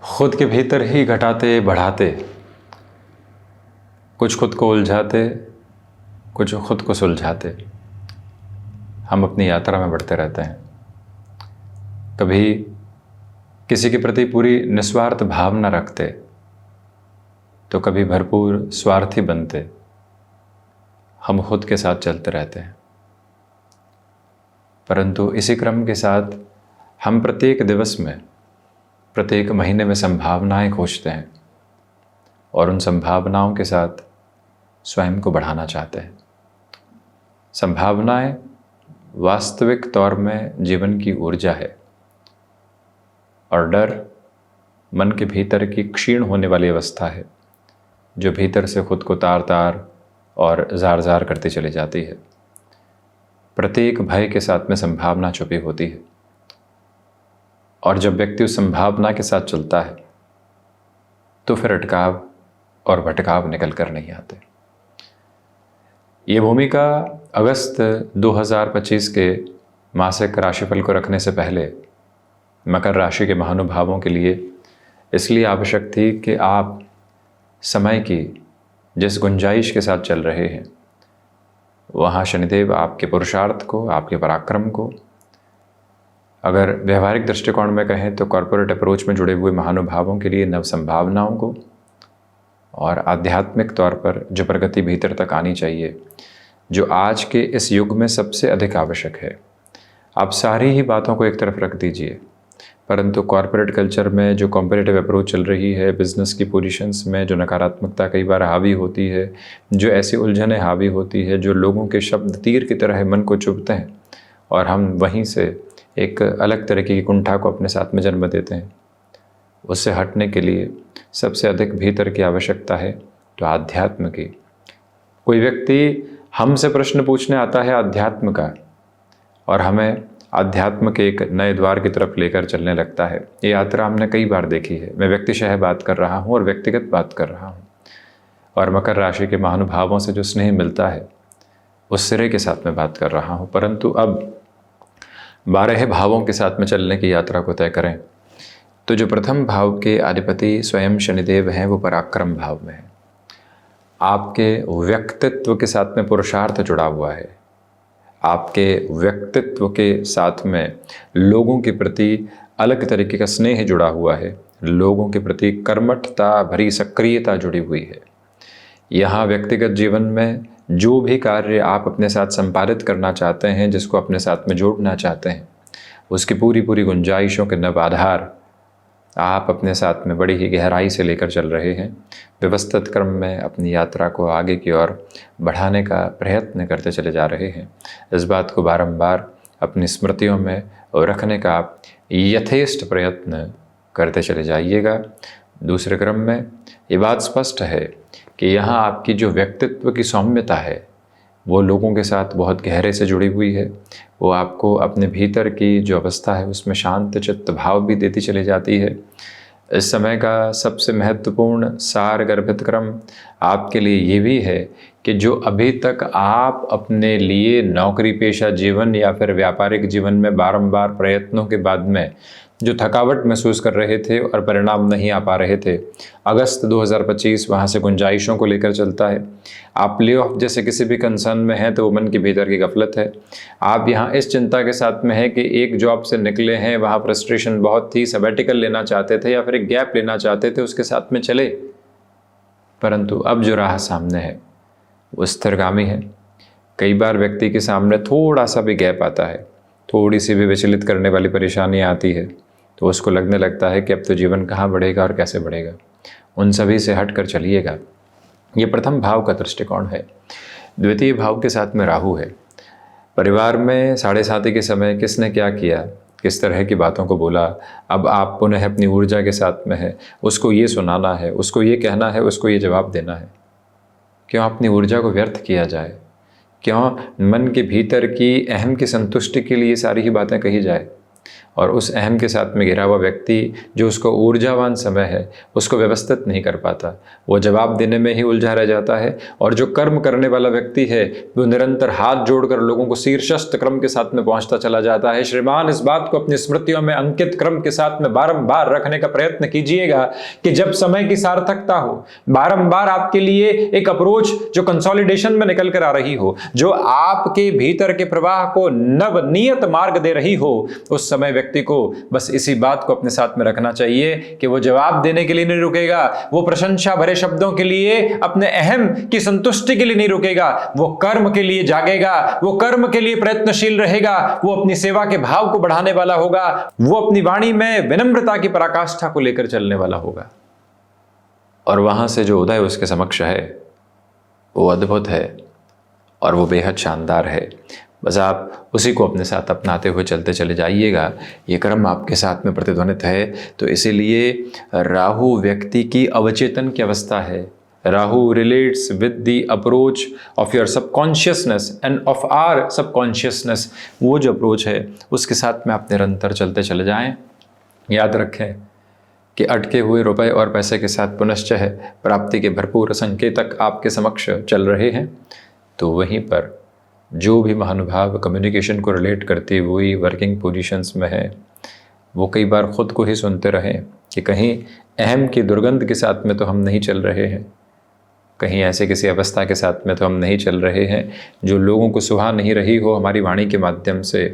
खुद के भीतर ही घटाते बढ़ाते, कुछ खुद को उलझाते, कुछ खुद को सुलझाते, हम अपनी यात्रा में बढ़ते रहते हैं। कभी किसी के प्रति पूरी निस्वार्थ भावना रखते, तो कभी भरपूर स्वार्थी बनते। हम खुद के साथ चलते रहते हैं, परंतु इसी क्रम के साथ हम प्रत्येक दिवस में, प्रत्येक महीने में संभावनाएं खोजते हैं और उन संभावनाओं के साथ स्वयं को बढ़ाना चाहते हैं। संभावनाएं वास्तविक तौर में जीवन की ऊर्जा है और डर मन के भीतर की क्षीण होने वाली अवस्था है, जो भीतर से खुद को तार तार और जार जार करती चली जाती है। प्रत्येक भय के साथ में संभावना छुपी होती है और जब व्यक्ति उस संभावना के साथ चलता है तो फिर अटकाव और भटकाव निकल कर नहीं आते। ये भूमिका अगस्त 2025 के मासिक राशिफल को रखने से पहले मकर राशि के महानुभावों के लिए इसलिए आवश्यक थी कि आप समय की जिस गुंजाइश के साथ चल रहे हैं, वहाँ शनिदेव आपके पुरुषार्थ को, आपके पराक्रम को, अगर व्यवहारिक दृष्टिकोण में कहें तो कॉर्पोरेट अप्रोच में जुड़े हुए महानुभावों के लिए नव संभावनाओं को, और आध्यात्मिक तौर पर जो प्रगति भीतर तक आनी चाहिए, जो आज के इस युग में सबसे अधिक आवश्यक है। आप सारी ही बातों को एक तरफ रख दीजिए, परंतु कॉर्पोरेट कल्चर में जो कॉम्पिटिटिव अप्रोच चल रही है, बिजनेस की पोजीशंस में जो नकारात्मकता कई बार हावी होती है, जो ऐसी उलझनें हावी होती है, जो लोगों के शब्द तीर की तरह मन को चुभते हैं और हम वहीं से एक अलग तरीके की कुंठा को अपने साथ में जन्म देते हैं, उससे हटने के लिए सबसे अधिक भीतर की आवश्यकता है तो आध्यात्म की। कोई व्यक्ति हमसे प्रश्न पूछने आता है अध्यात्म का और हमें आध्यात्म के एक नए द्वार की तरफ लेकर चलने लगता है। ये यात्रा हमने कई बार देखी है। मैं व्यक्तिशः बात कर रहा हूँ और व्यक्तिगत बात कर रहा हूँ, और मकर राशि के महानुभावों से जो स्नेह मिलता है उस सिरे के साथ मैं बात कर रहा हूँ। परंतु अब 12 भावों के साथ में चलने की यात्रा को तय करें तो जो प्रथम भाव के अधिपति स्वयं शनिदेव हैं, वो पराक्रम भाव में है। आपके व्यक्तित्व के साथ में पुरुषार्थ जुड़ा हुआ है। आपके व्यक्तित्व के साथ में लोगों के प्रति अलग तरीके का स्नेह जुड़ा हुआ है, लोगों के प्रति कर्मठता भरी सक्रियता जुड़ी हुई है। यहाँ व्यक्तिगत जीवन में जो भी कार्य आप अपने साथ संपादित करना चाहते हैं, जिसको अपने साथ में जोड़ना चाहते हैं, उसकी पूरी पूरी गुंजाइशों के नव आधार आप अपने साथ में बड़ी ही गहराई से लेकर चल रहे हैं। व्यवस्थित क्रम में अपनी यात्रा को आगे की ओर बढ़ाने का प्रयत्न करते चले जा रहे हैं। इस बात को बारंबार अपनी स्मृतियों में रखने का आप यथेष्ट प्रयत्न करते चले जाइएगा। दूसरे क्रम में ये बात स्पष्ट है कि यहाँ आपकी जो व्यक्तित्व की सौम्यता है वो लोगों के साथ बहुत गहरे से जुड़ी हुई है। वो आपको अपने भीतर की जो अवस्था है उसमें शांत चित्त भाव भी देती चली जाती है। इस समय का सबसे महत्वपूर्ण सार गर्भित क्रम आपके लिए ये भी है कि जो अभी तक आप अपने लिए नौकरी पेशा जीवन या फिर व्यापारिक जीवन में बारंबार प्रयत्नों के बाद में जो थकावट महसूस कर रहे थे और परिणाम नहीं आ पा रहे थे, अगस्त 2025 वहाँ से गुंजाइशों को लेकर चलता है। आप ले ऑफ जैसे किसी भी कंसर्न में हैं तो वो मन के भीतर की गफलत है। आप यहाँ इस चिंता के साथ में है कि एक जॉब से निकले हैं, वहाँ फ्रस्ट्रेशन बहुत थी, सबैटिकल लेना चाहते थे या फिर एक गैप लेना चाहते थे, उसके साथ में चले, परंतु अब जो राह सामने है वो स्थिरगामी है। कई बार व्यक्ति के सामने थोड़ा सा भी गैप आता है, थोड़ी सी भी विचलित करने वाली परेशानी आती है, तो उसको लगने लगता है कि अब तो जीवन कहाँ बढ़ेगा और कैसे बढ़ेगा। उन सभी से हट कर चलिएगा। ये प्रथम भाव का दृष्टिकोण है। द्वितीय भाव के साथ में राहु है। परिवार में 7:30 के समय किसने क्या किया, किस तरह की बातों को बोला, अब आप पुनः अपनी ऊर्जा के साथ में है, उसको ये सुनाना है, उसको ये कहना है, उसको ये जवाब देना है। क्यों अपनी ऊर्जा को व्यर्थ किया जाए? क्यों मन के भीतर की अहम की संतुष्टि के लिए सारी ही बातें कही जाए? और उस अहम के साथ में घिरा हुआ व्यक्ति जो उसको ऊर्जावान समय है उसको व्यवस्थित नहीं कर पाता, वो जवाब देने में ही उलझा रह जाता है। और जो कर्म करने वाला व्यक्ति है वो निरंतर हाथ जोड़कर लोगों को शीर्षस्थ क्रम के साथ में पहुंचता चला जाता है। श्रीमान इस बात को अपनी स्मृतियों में अंकित क्रम के साथ में बारंबार रखने का प्रयत्न कीजिएगा कि जब समय की सार्थकता हो, बारंबार आपके लिए एक अप्रोच जो कंसोलिडेशन में निकल कर आ रही हो, जो आपके भीतर के प्रवाह को नवनियत मार्ग दे रही हो, उस समय व्यक्ति को बस इसी बात को अपने साथ में रखना चाहिए कि वो जवाब देने के लिए नहीं रुकेगा, वो प्रशंसा भरे शब्दों के लिए, अपने अहम की संतुष्टि के लिए नहीं रुकेगा, वो कर्म के लिए जागेगा, वो कर्म के लिए प्रयत्नशील रहेगा, वो अपनी सेवा के भाव को बढ़ाने वाला होगा, वो अपनी वाणी में विनम्रता की पराकाष्ठा को लेकर चलने वाला होगा। और वहां से जो उदय उसके समक्ष है वो अद्भुत है और वो बेहद शानदार है। बस आप उसी को अपने साथ अपनाते हुए चलते चले जाइएगा। ये क्रम आपके साथ में प्रतिध्वनित है, तो इसीलिए राहु व्यक्ति की अवचेतन की अवस्था है। Rahu relates with the approach of your subconsciousness and of our subconsciousness. वो जो अप्रोच है उसके साथ में आप निरंतर चलते चले जाएं। याद रखें कि अटके हुए रुपए और पैसे के साथ पुनश्च है प्राप्ति के भरपूर संकेतक आपके समक्ष चल रहे हैं। तो वहीं पर जो भी महानुभाव कम्युनिकेशन को रिलेट करती हुई वर्किंग पोजीशंस में है, वो कई बार खुद को ही सुनते रहें कि कहीं अहम की दुर्गंध के साथ में तो हम नहीं चल रहे हैं, कहीं ऐसे किसी अवस्था के साथ में तो हम नहीं चल रहे हैं जो लोगों को सुहा नहीं रही हो हमारी वाणी के माध्यम से।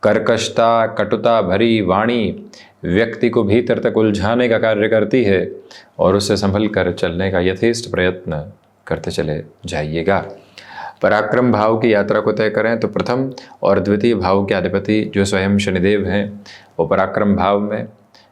कर्कशता, कटुता भरी वाणी व्यक्ति को भीतर तक उलझाने का कार्य करती है और उससे संभल कर चलने का यथेष्ट प्रयत्न करते चले जाइएगा। पराक्रम भाव की यात्रा को तय करें तो प्रथम और द्वितीय भाव के अधिपति जो स्वयं शनिदेव हैं वो पराक्रम भाव में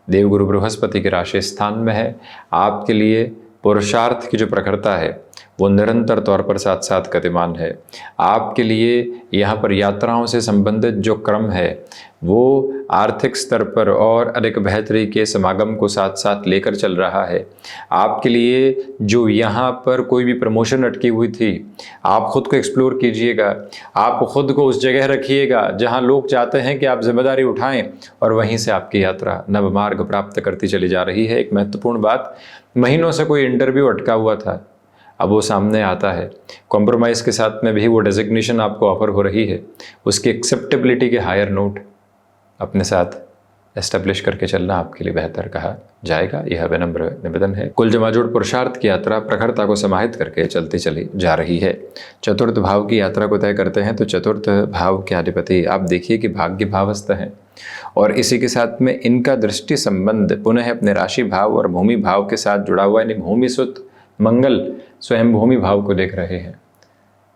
देवगुरु बृहस्पति के राशि स्थान में है। आपके लिए पुरुषार्थ की जो प्रखरता है वो निरंतर तौर पर साथ साथ गतिमान है। आपके लिए यहाँ पर यात्राओं से संबंधित जो क्रम है वो आर्थिक स्तर पर और अधिक बेहतरी के समागम को साथ साथ लेकर चल रहा है। आपके लिए जो यहाँ पर कोई भी प्रमोशन अटकी हुई थी, आप खुद को एक्सप्लोर कीजिएगा, आप खुद को उस जगह रखिएगा जहाँ लोग चाहते हैं कि आप जिम्मेदारी उठाएं और वहीं से आपकी यात्रा नवमार्ग प्राप्त करती चली जा रही है। एक महत्वपूर्ण बात, महीनों से कोई इंटरव्यू अटका हुआ था, अब वो सामने आता है। कॉम्प्रोमाइज़ के साथ में भी वो डेजिग्नेशन आपको ऑफर हो रही है, उसकी एक्सेप्टेबिलिटी के हायर नोट अपने साथ एस्टेब्लिश करके चलना आपके लिए बेहतर कहा जाएगा। यह विनम्र निवेदन है। कुल जमाजोड़ पुरुषार्थ की यात्रा प्रखरता को समाहित करके चलती चली जा रही है। चतुर्थ भाव की यात्रा को तय करते हैं तो चतुर्थ भाव के अधिपति आप देखिए कि भाग्य भावस्थ हैं और इसी के साथ में इनका दृष्टि संबंध पुनः अपने राशि भाव और भूमि भाव के साथ जुड़ा हुआ, यानी भूमि सुत मंगल स्वयं भूमि भाव को देख रहे हैं।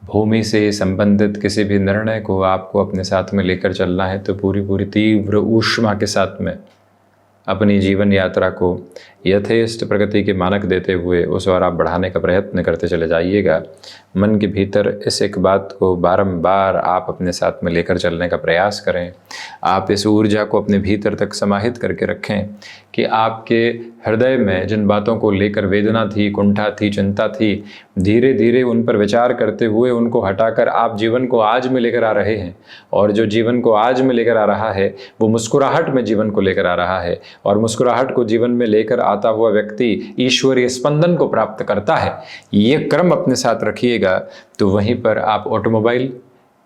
भूमि से संबंधित किसी भी निर्णय को आपको अपने साथ में लेकर चलना है तो पूरी तीव्र ऊष्मा के साथ में अपनी जीवन यात्रा को यथेष्ट प्रगति के मानक देते हुए उस ओर आप बढ़ाने का प्रयत्न करते चले जाइएगा। मन के भीतर इस एक बात को बारंबार आप अपने साथ में लेकर चलने का प्रयास करें। आप इस ऊर्जा को अपने भीतर तक समाहित करके रखें कि आपके हृदय में जिन बातों को लेकर वेदना थी, कुंठा थी, चिंता थी, धीरे धीरे उन पर विचार करते हुए उनको हटाकर आप जीवन को आज में लेकर आ रहे हैं। और जो जीवन को आज में लेकर आ रहा है वो मुस्कुराहट में जीवन को लेकर आ रहा है और मुस्कुराहट को जीवन में लेकर आता हुआ व्यक्ति ईश्वरीय स्पंदन को प्राप्त करता है। ये क्रम अपने साथ रखिएगा तो वहीं पर आप ऑटोमोबाइल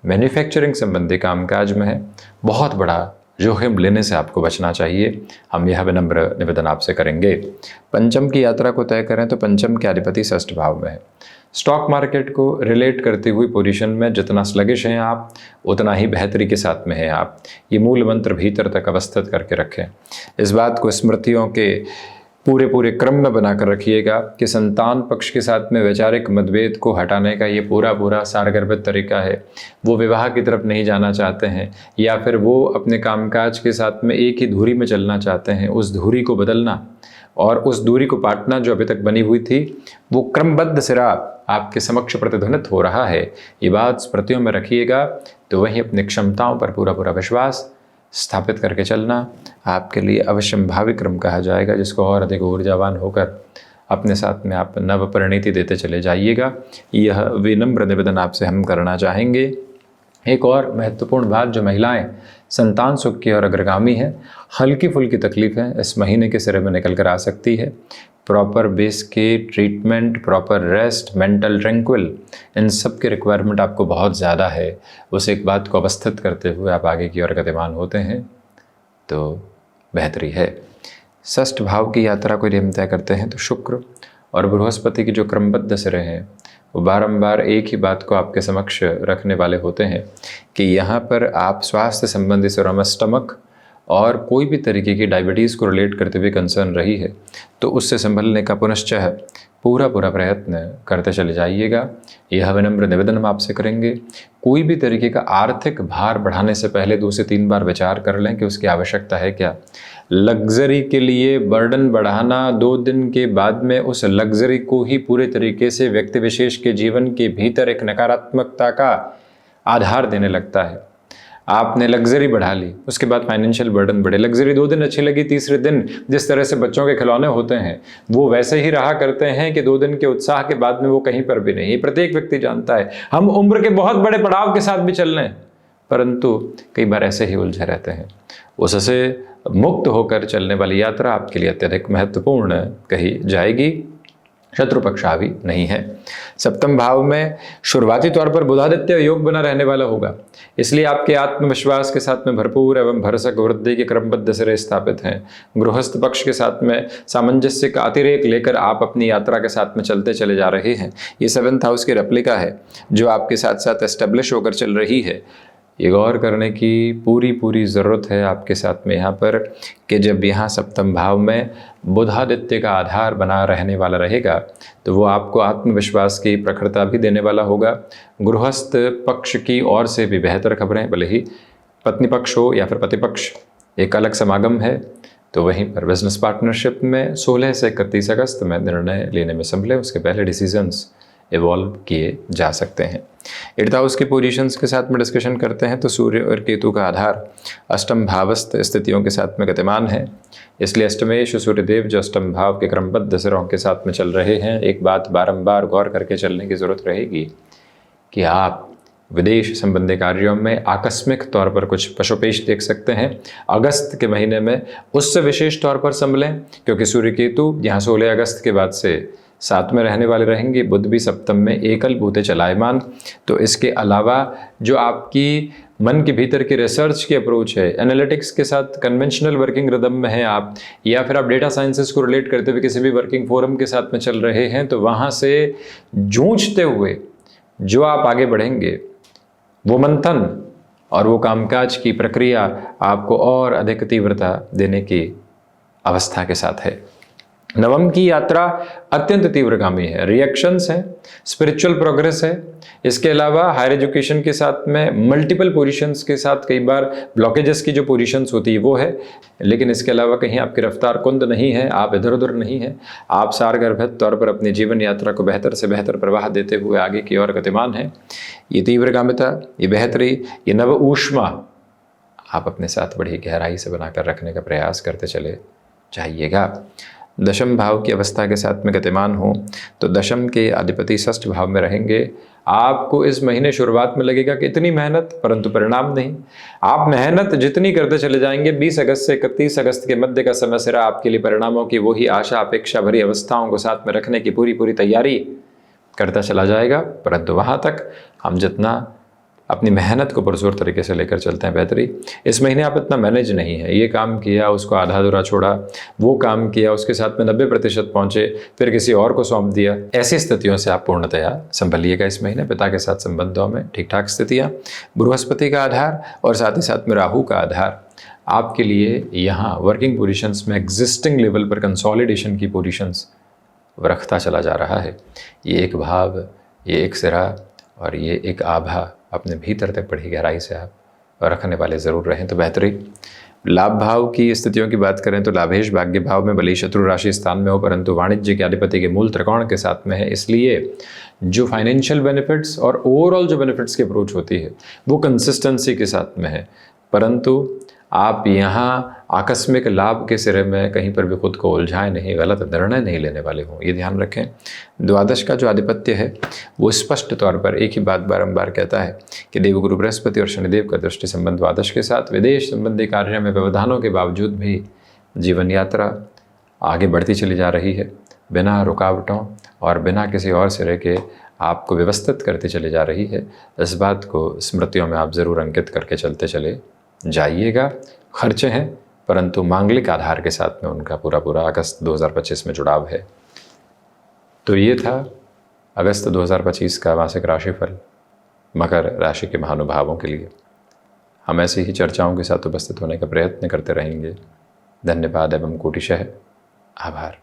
मैन्युफैक्चरिंग संबंधी कामकाज में है, बहुत बड़ा जोखिम लेने से आपको बचना चाहिए। हम यह विनम्र निवेदन आपसे करेंगे। पंचम की यात्रा को तय करें तो पंचम के अधिपति षष्ठ भाव में है। स्टॉक मार्केट को रिलेट करती हुई पोजीशन में जितना स्लगिश हैं आप उतना ही बेहतरी के साथ में हैं आप। ये मूल मंत्र भीतर तक अवस्थित करके रखें। इस बात को स्मृतियों के पूरे क्रम में बनाकर रखिएगा कि संतान पक्ष के साथ में वैचारिक मतभेद को हटाने का ये पूरा सारगर्भित तरीका है। वो विवाह की तरफ नहीं जाना चाहते हैं या फिर वो अपने कामकाज के साथ में एक ही धुरी में चलना चाहते हैं, उस धुरी को बदलना और उस दूरी को पाटना जो अभी तक बनी हुई थी वो क्रमबद्ध सिरा आपके समक्ष प्रतिध्वनित हो रहा है। ये बात स्मृतियों में रखिएगा तो वहीं अपनी क्षमताओं पर पूरा विश्वास स्थापित करके चलना आपके लिए अवश्यंभावी क्रम कहा जाएगा, जिसको और अधिक ऊर्जावान होकर अपने साथ में आप नव परिणति देते चले जाइएगा। यह विनम्र निवेदन आपसे हम करना चाहेंगे। एक और महत्वपूर्ण बात, जो महिलाएं संतान सुख की और अग्रगामी है। हल्की फुल्की तकलीफ़ें इस महीने के सिरे में निकल कर आ सकती है। प्रॉपर बेस के treatment, proper rest, mental tranquil, इन सब की रिक्वायरमेंट आपको बहुत ज़्यादा है। उस एक बात को अवस्थित करते हुए आप आगे की ओर गतिमान होते हैं तो बेहतरी है। षष्ठ भाव की यात्रा को यदि हम तय करते हैं तो शुक्र और बृहस्पति की जो क्रमबद्ध सिरे हैं वो बारंबार एक ही बात को आपके समक्ष रखने वाले होते हैं कि यहाँ पर आप स्वास्थ्य संबंधी सिरों स्टमक और कोई भी तरीके की डायबिटीज़ को रिलेट करते हुए कंसर्न रही है तो उससे संभलने का पुनश्चः पूरा प्रयत्न करते चले जाइएगा। यह विनम्र निवेदन हम आपसे करेंगे। कोई भी तरीके का आर्थिक भार बढ़ाने से पहले 2 से 3 बार विचार कर लें कि उसकी आवश्यकता है क्या। लग्जरी के लिए बर्डन बढ़ाना 2 दिन के बाद में उस लग्जरी को ही पूरे तरीके से व्यक्ति विशेष के जीवन के भीतर एक नकारात्मकता का आधार देने लगता है। आपने लग्जरी बढ़ा ली, उसके बाद फाइनेंशियल बर्डन बढ़े। लग्जरी 2 दिन अच्छी लगी, तीसरे दिन जिस तरह से बच्चों के खिलौने होते हैं वो वैसे ही रहा करते हैं कि 2 दिन के उत्साह के बाद में वो कहीं पर भी नहीं। प्रत्येक व्यक्ति जानता है हम उम्र के बहुत बड़े पड़ाव के साथ भी चल रहे हैं, परंतु कई बार ऐसे ही उलझे रहते हैं। उससे मुक्त होकर चलने वाली यात्रा आपके लिए अत्यधिक महत्वपूर्ण कही जाएगी। शत्रु पक्ष हावी नहीं है। सप्तम भाव में शुरुआती तौर पर बुधादित्य योग बना रहने वाला होगा, इसलिए आपके आत्मविश्वास के साथ में भरपूर एवं भरसक वृद्धि के क्रमबद्ध सिरे स्थापित हैं। गृहस्थ पक्ष के साथ में सामंजस्य का अतिरेक लेकर आप अपनी यात्रा के साथ में चलते चले जा रहे हैं। ये 7th हाउस की रेप्लिका है जो आपके साथ साथ एस्टेब्लिश होकर चल रही है। ये गौर करने की पूरी ज़रूरत है आपके साथ में यहाँ पर कि जब यहाँ सप्तम भाव में बुधादित्य का आधार बना रहने वाला रहेगा तो वो आपको आत्मविश्वास की प्रखरता भी देने वाला होगा। गृहस्थ पक्ष की ओर से भी बेहतर खबरें, भले ही पत्नी पक्ष हो या फिर पति पक्ष, एक अलग समागम है। तो वहीं पर बिजनेस पार्टनरशिप में 16 से 31 अगस्त में निर्णय लेने में संभले, उसके पहले डिसीजंस इवॉल्व किए जा सकते हैं। 8th हाउस की पोजीशंस के साथ में डिस्कशन करते हैं तो सूर्य और केतु का आधार अष्टम भावस्थ स्थितियों के साथ में गतिमान है, इसलिए अष्टमेश सूर्यदेव जो अष्टम भाव के क्रमबद्ध सिरों के साथ में चल रहे हैं। एक बात बारंबार गौर करके चलने की ज़रूरत रहेगी कि आप विदेश संबंधी कार्यों में आकस्मिक तौर पर कुछ पशुपेश देख सकते हैं अगस्त के महीने में। उससे विशेष तौर पर संभलें क्योंकि सूर्य केतु यहाँ 16 अगस्त के बाद से साथ में रहने वाले रहेंगे। बुध भी सप्तम में एकल भूते चलायमान। तो इसके अलावा जो आपकी मन के भीतर की रिसर्च की अप्रोच है, एनालिटिक्स के साथ कन्वेंशनल वर्किंग रिदम में हैं आप, या फिर आप डेटा साइंसेस को रिलेट करते हुए किसी भी वर्किंग फोरम के साथ में चल रहे हैं, तो वहाँ से जूझते हुए जो आप आगे बढ़ेंगे वो मंथन और वो कामकाज की प्रक्रिया आपको और अधिक तीव्रता देने की अवस्था के साथ है। नवम की यात्रा अत्यंत तीव्रगामी है, रिएक्शंस हैं, स्पिरिचुअल प्रोग्रेस है। इसके अलावा हायर एजुकेशन के साथ में मल्टीपल पोजीशंस के साथ कई बार ब्लॉकेजेस की जो पोजीशंस होती है वो है, लेकिन इसके अलावा कहीं आपकी रफ्तार कुंद नहीं है, आप इधर उधर नहीं है। आप सारगर्भित तौर पर अपनी जीवन यात्रा को बेहतर से बेहतर प्रवाह देते हुए आगे की ओर गतिमान है। ये तीव्रगामिता, ये बेहतरी, ये नव ऊष्मा आप अपने साथ बड़ी गहराई से बनाकर रखने का प्रयास करते चले जाइएगा। दशम भाव की अवस्था के साथ में गतिमान हो तो दशम के अधिपति षष्ठ भाव में रहेंगे। आपको इस महीने शुरुआत में लगेगा कि इतनी मेहनत, परंतु परिणाम नहीं। आप मेहनत जितनी करते चले जाएंगे, 20 अगस्त से 31 अगस्त के मध्य का समय सिरा आपके लिए परिणामों की वही आशा अपेक्षा भरी अवस्थाओं को साथ में रखने की पूरी तैयारी करता चला जाएगा। परंतु वहाँ तक हम जितना अपनी मेहनत को पुरजोर तरीके से लेकर चलते हैं बेहतरी। इस महीने आप इतना मैनेज नहीं है, ये काम किया उसको आधा अधूरा छोड़ा, वो काम किया उसके साथ में 90% पहुँचे, फिर किसी और को सौंप दिया। ऐसी स्थितियों से आप पूर्णतया संभलिएगा। इस महीने पिता के साथ संबंधों में ठीक ठाक स्थितियाँ, बृहस्पति का आधार और साथ ही साथ में राहु का आधार आपके लिए यहाँ वर्किंग पोजीशंस में एग्जिस्टिंग लेवल पर कंसोलिडेशन की पोजीशंस रखता चला जा रहा है। ये एक भाव, ये एक सिरा और ये एक आभा अपने भीतर तक बड़ी गहराई से आप रखने वाले ज़रूर रहें तो बेहतरीन। लाभ भाव की स्थितियों की बात करें तो लाभेश भाग्य भाव में भले शत्रु राशि स्थान में हो, परंतु वाणिज्य के अधिपति के मूल त्रिकोण के साथ में है, इसलिए जो फाइनेंशियल बेनिफिट्स और ओवरऑल जो बेनिफिट्स की अप्रोच होती है वो कंसिस्टेंसी के साथ में है। परंतु आप यहाँ आकस्मिक लाभ के सिरे में कहीं पर भी खुद को उलझाएं नहीं, गलत निर्णय नहीं लेने वाले हों, ये ध्यान रखें। द्वादश का जो आधिपत्य है वो स्पष्ट तौर पर एक ही बात बारंबार कहता है कि देवगुरु बृहस्पति और शनिदेव का दृष्टि संबंध द्वादश के साथ विदेश संबंधी कार्य में व्यवधानों के बावजूद भी जीवन यात्रा आगे बढ़ती चली जा रही है, बिना रुकावटों और बिना किसी और सिरे के आपको व्यवस्थित करती चली जा रही है। इस बात को स्मृतियों में आप ज़रूर अंकित करके चलते चले जाइएगा। खर्चे हैं परंतु मांगलिक आधार के साथ में उनका पूरा अगस्त 2025 में जुड़ाव है। तो ये था अगस्त 2025 का मासिक राशिफल मकर राशि के महानुभावों के लिए। हम ऐसी ही चर्चाओं के साथ उपस्थित होने का प्रयत्न करते रहेंगे। धन्यवाद एवं कोटिशः आभार।